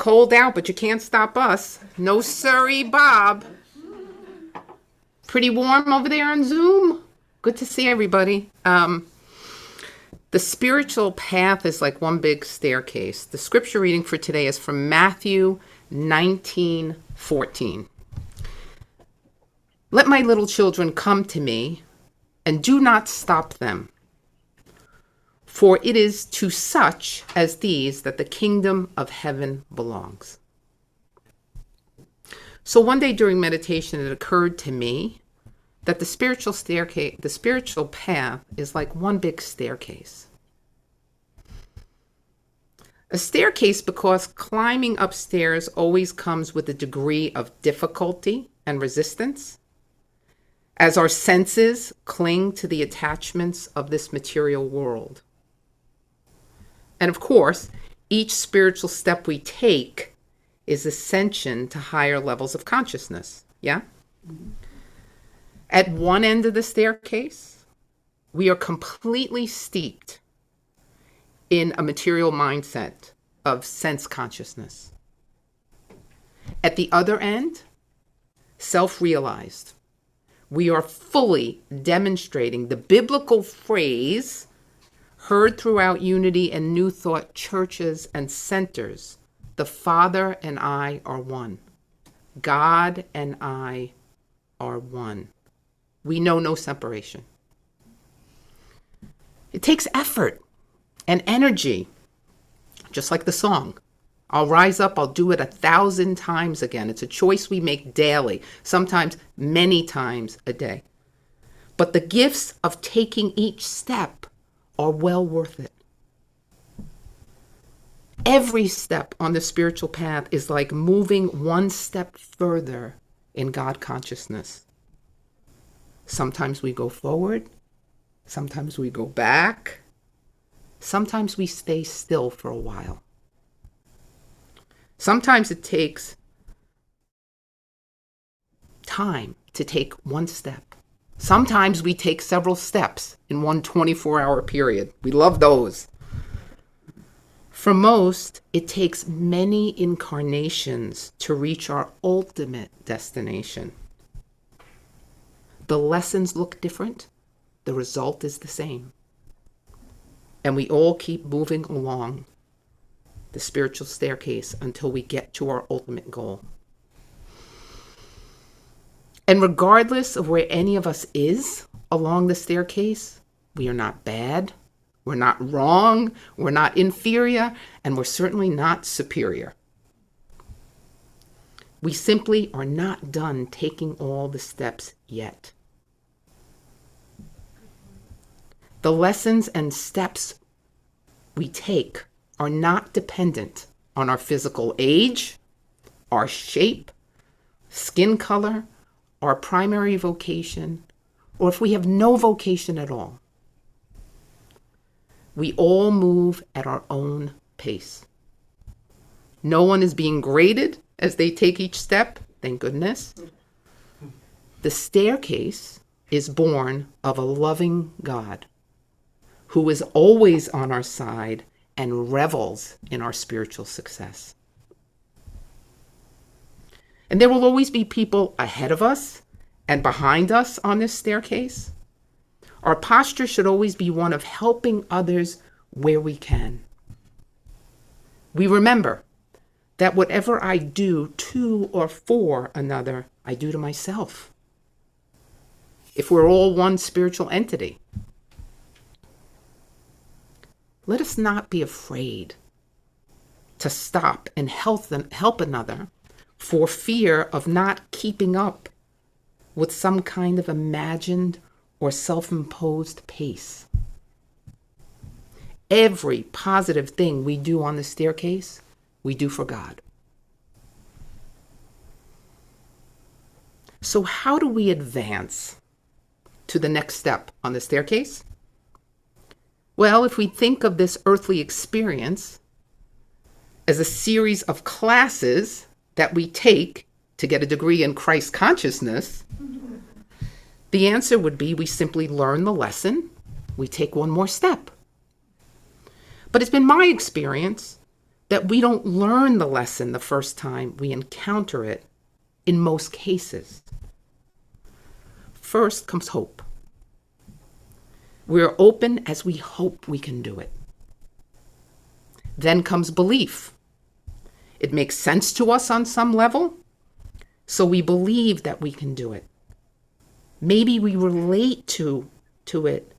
Cold out, but you can't stop us. No siree, Bob. Pretty warm over there on Zoom. Good to see everybody. The spiritual path is like one big staircase. The scripture reading for today is from Matthew 19:14. Let my little children come to me, and do not stop them. For it is to such as these that the kingdom of heaven belongs. So one day during meditation, it occurred to me that the spiritual path is like one big staircase. A staircase because climbing upstairs always comes with a degree of difficulty and resistance, as our senses cling to the attachments of this material world. And of course, each spiritual step we take is ascension to higher levels of consciousness, yeah? Mm-hmm. At one end of the staircase, we are completely steeped in a material mindset of sense consciousness. At the other end, self-realized. We are fully demonstrating the biblical phrase heard throughout Unity and New Thought churches and centers. The Father and I are one. God and I are one. We know no separation. It takes effort and energy, just like the song. I'll rise up, I'll do it 1,000 times again. It's a choice we make daily, sometimes many times a day. But the gifts of taking each step are well worth it. Every step on the spiritual path is like moving one step further in God consciousness. Sometimes we go forward, sometimes we go back, sometimes we stay still for a while. Sometimes it takes time to take one step. Sometimes we take several steps in one 24-hour period. We love those. For most, it takes many incarnations to reach our ultimate destination. The lessons look different. The result is the same. And we all keep moving along the spiritual staircase until we get to our ultimate goal. And regardless of where any of us is along the staircase, we are not bad, we're not wrong, we're not inferior, and we're certainly not superior. We simply are not done taking all the steps yet. The lessons and steps we take are not dependent on our physical age, our shape, skin color, our primary vocation, or if we have no vocation at all. We all move at our own pace. No one is being graded as they take each step, thank goodness. The staircase is born of a loving God who is always on our side and revels in our spiritual success. And there will always be people ahead of us and behind us on this staircase. Our posture should always be one of helping others where we can. We remember that whatever I do to or for another, I do to myself. If we're all one spiritual entity, let us not be afraid to stop and help another for fear of not keeping up with some kind of imagined or self-imposed pace. Every positive thing we do on the staircase, we do for God. So how do we advance to the next step on the staircase? Well, if we think of this earthly experience as a series of classes that we take to get a degree in Christ consciousness, the answer would be we simply learn the lesson, we take one more step. But it's been my experience that we don't learn the lesson the first time we encounter it in most cases. First comes hope. We're open as we hope we can do it. Then comes belief. It makes sense to us on some level, so we believe that we can do it. Maybe we relate to it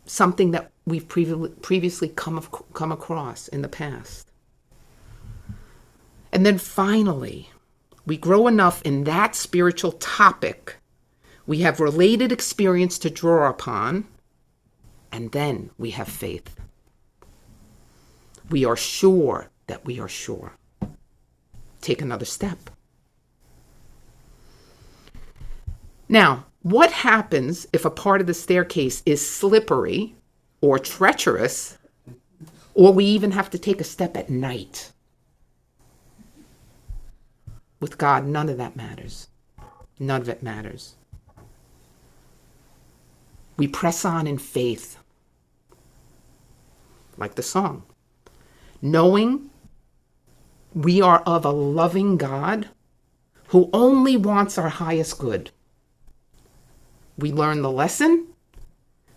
something that we've previously come across in the past. And then finally, we grow enough in that spiritual topic, we have related experience to draw upon, and then we have faith. We are sure that we are sure. Take another step. Now, what happens if a part of the staircase is slippery or treacherous, or we even have to take a step at night? With God, none of that matters. None of it matters. We press on in faith, like the song, knowing we are of a loving God who only wants our highest good. We learn the lesson,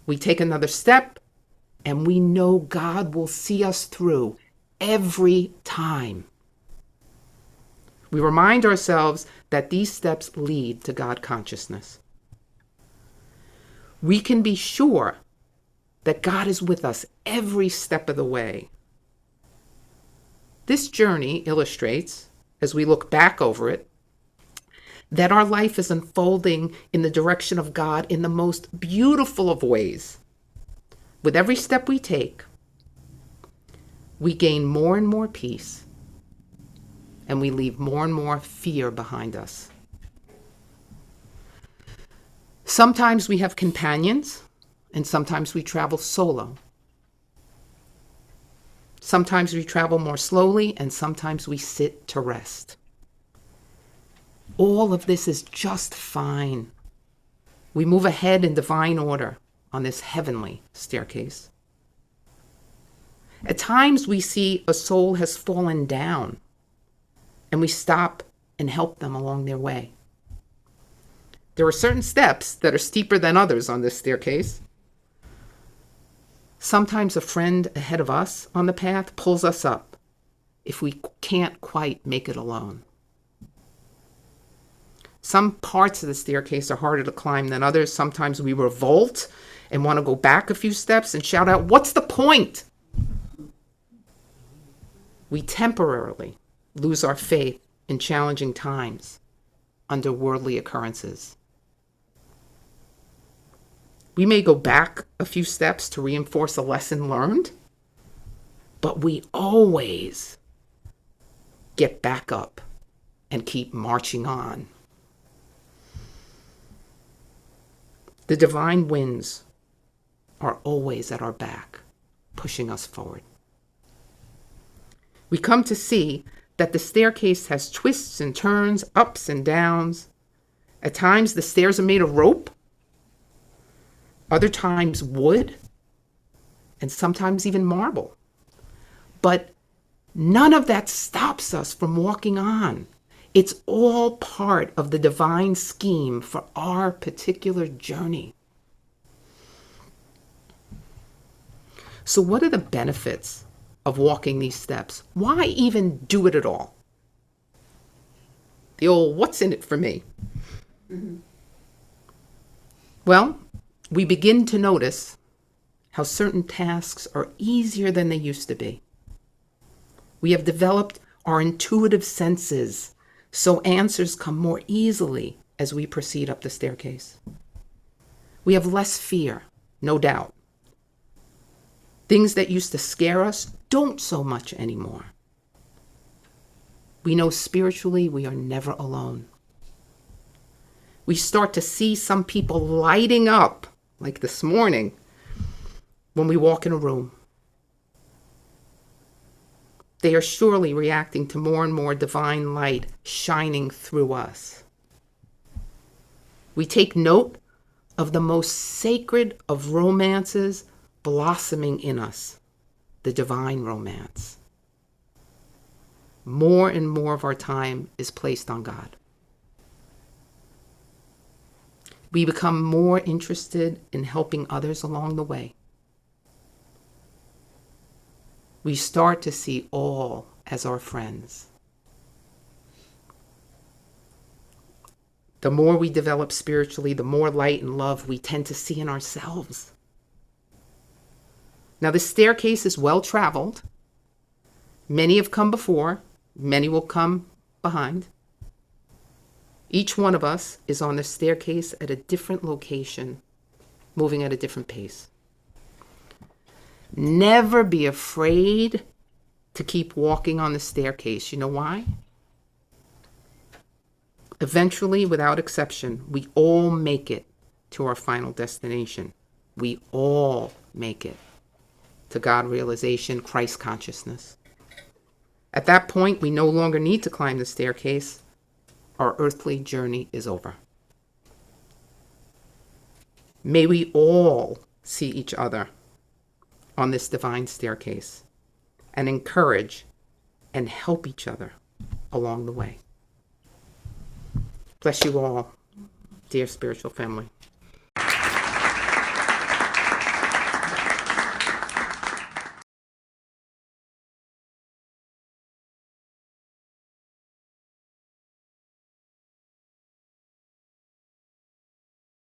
we take another step, and we know God will see us through every time. We remind ourselves that these steps lead to God consciousness. We can be sure that God is with us every step of the way. This journey illustrates, as we look back over it, that our life is unfolding in the direction of God in the most beautiful of ways. With every step we take, we gain more and more peace, and we leave more and more fear behind us. Sometimes we have companions, and sometimes we travel solo. Sometimes we travel more slowly, and sometimes we sit to rest. All of this is just fine. We move ahead in divine order on this heavenly staircase. At times we see a soul has fallen down, and we stop and help them along their way. There are certain steps that are steeper than others on this staircase. Sometimes a friend ahead of us on the path pulls us up if we can't quite make it alone. Some parts of the staircase are harder to climb than others. Sometimes we revolt and want to go back a few steps and shout out, "What's the point?" We temporarily lose our faith in challenging times under worldly occurrences. We may go back a few steps to reinforce a lesson learned, but we always get back up and keep marching on. The divine winds are always at our back, pushing us forward. We come to see that the staircase has twists and turns, ups and downs. At times, the stairs are made of rope, other times wood, and sometimes even marble. But none of that stops us from walking on. It's all part of the divine scheme for our particular journey. So what are the benefits of walking these steps? Why even do it at all? The old, what's in it for me? Mm-hmm. Well, we begin to notice how certain tasks are easier than they used to be. We have developed our intuitive senses, so answers come more easily as we proceed up the staircase. We have less fear, no doubt. Things that used to scare us don't so much anymore. We know spiritually we are never alone. We start to see some people lighting up, like this morning, when we walk in a room. They are surely reacting to more and more divine light shining through us. We take note of the most sacred of romances blossoming in us, the divine romance. More and more of our time is placed on God. We become more interested in helping others along the way. We start to see all as our friends. The more we develop spiritually, the more light and love we tend to see in ourselves. Now, the staircase is well traveled. Many have come before, many will come behind. Each one of us is on the staircase at a different location, moving at a different pace. Never be afraid to keep walking on the staircase. You know why? Eventually, without exception, we all make it to our final destination. We all make it to God realization, Christ consciousness. At that point, we no longer need to climb the staircase. Our earthly journey is over. May we all see each other on this divine staircase and encourage and help each other along the way. Bless you all, dear spiritual family.